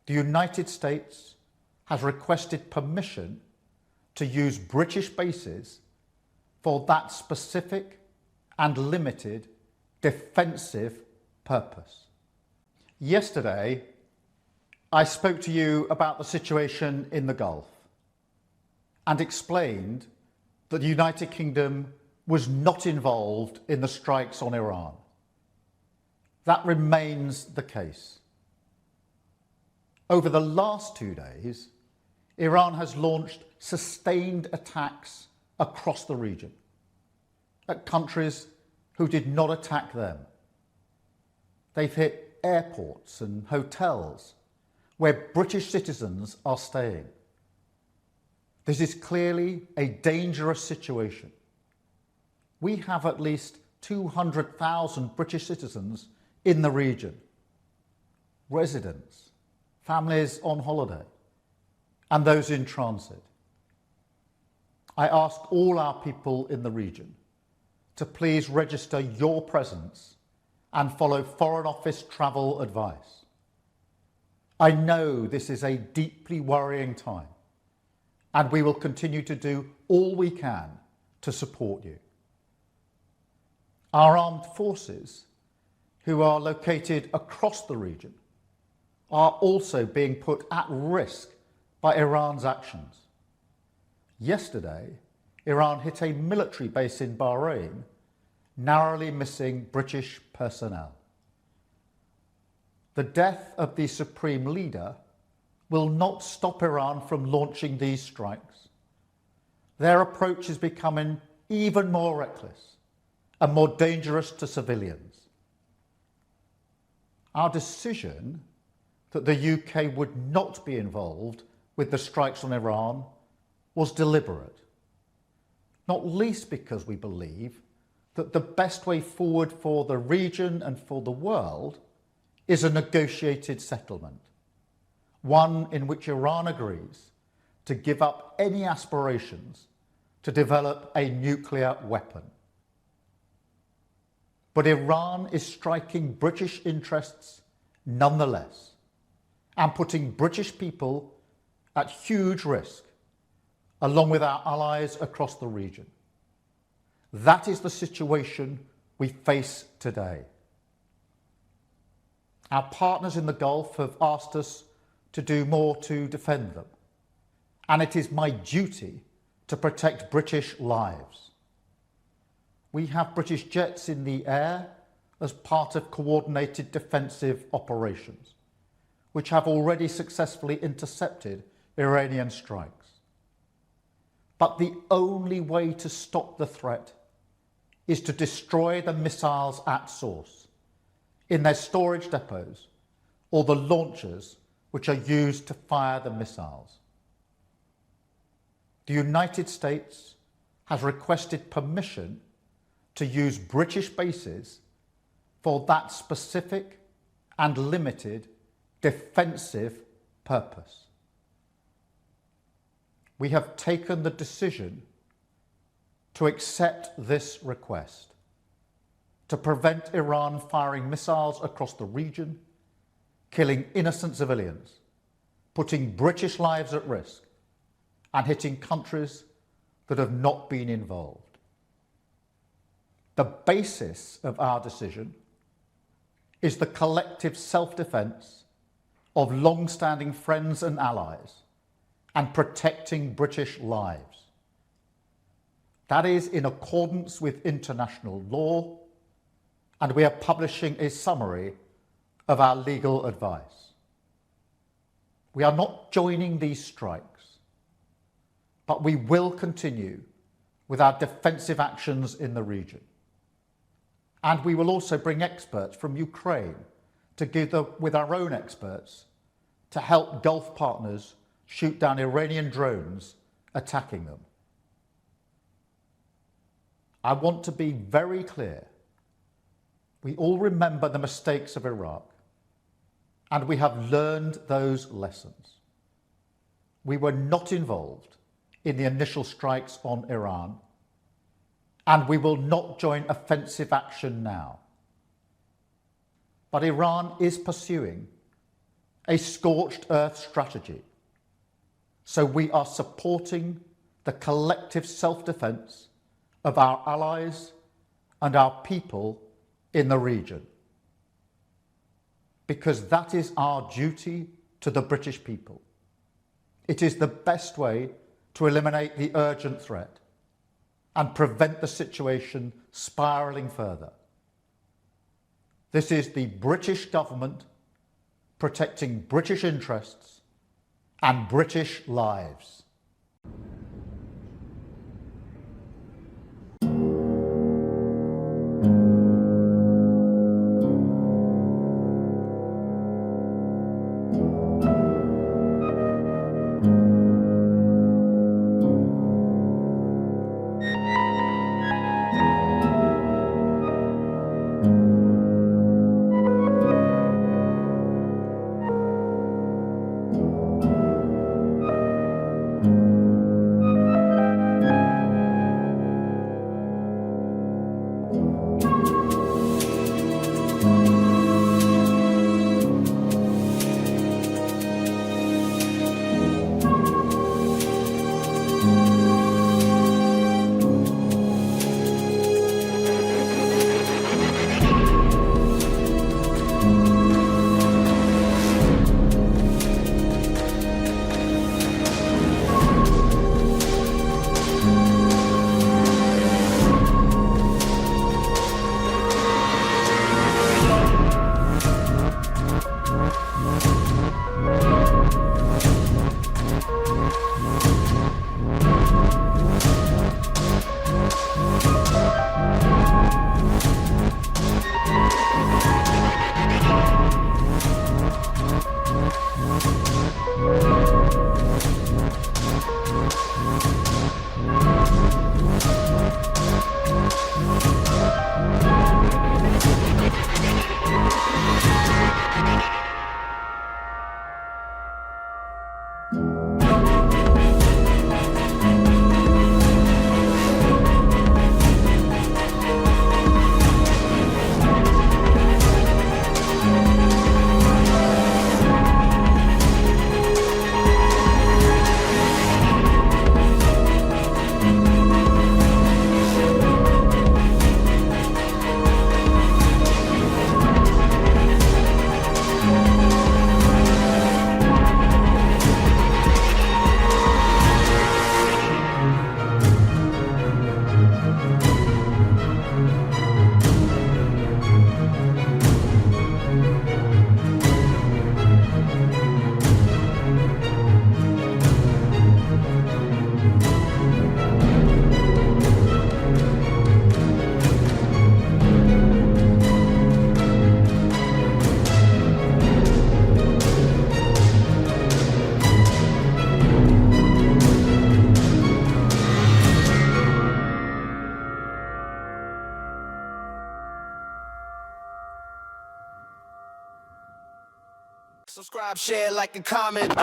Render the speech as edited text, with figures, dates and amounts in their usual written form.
the United States has requested permission to use British bases for that specific and limited defensive purpose. Yesterday, I spoke to you about the situation in the Gulf and explained that the United Kingdom was not involved in the strikes on Iran. That remains the case. Over the last 2 days, Iran has launched sustained attacks across the region at countries who did not attack them. They've hit airports and hotels where British citizens are staying. This is clearly a dangerous situation. We have at least 200,000 British citizens in the region, residents, families on holiday, and those in transit. I ask all our people in the region to please register your presence and follow Foreign Office travel advice. I know this is a deeply worrying time, and we will continue to do all we can to support you. Our armed forces, who are located across the region, are also being put at risk by Iran's actions. Yesterday, Iran hit a military base in Bahrain, narrowly missing British personnel. The death of the supreme leader will not stop Iran from launching these strikes. Their approach is becoming even more reckless and more dangerous to civilians. Our decision that the UK would not be involved with the strikes on Iran was deliberate, not least because we believe that the best way forward for the region and for the world is a negotiated settlement, one in which Iran agrees to give up any aspirations to develop a nuclear weapon. But Iran is striking British interests nonetheless and putting British people at huge risk, along with our allies across the region. That is the situation we face today. Our partners in the Gulf have asked us to do more to defend them, and it is my duty to protect British lives. We have British jets in the air as part of coordinated defensive operations, which have already successfully intercepted Iranian strikes. But the only way to stop the threat is to destroy the missiles at source, in their storage depots, or the launchers which are used to fire the missiles. The United States has requested permission to use British bases for that specific and limited defensive purpose. We have taken the decision to accept this request to prevent Iran firing missiles across the region, killing innocent civilians, putting British lives at risk, and hitting countries that have not been involved. The basis of our decision is the collective self-defence of long-standing friends and allies and protecting British lives. That is in accordance with international law, and we are publishing a summary of our legal advice. We are not joining these strikes, but we will continue with our defensive actions in the region. And we will also bring experts from Ukraine together with our own experts to help Gulf partners shoot down Iranian drones attacking them. I want to be very clear. We all remember the mistakes of Iraq, and we have learned those lessons. We were not involved in the initial strikes on Iran, and we will not join offensive action now. But Iran is pursuing a scorched earth strategy. So we are supporting the collective self-defence of our allies and our people in the region, because that is our duty to the British people. It is the best way to eliminate the urgent threat and prevent the situation spiralling further. This is the British government protecting British interests and British lives. Subscribe, share, like, and comment.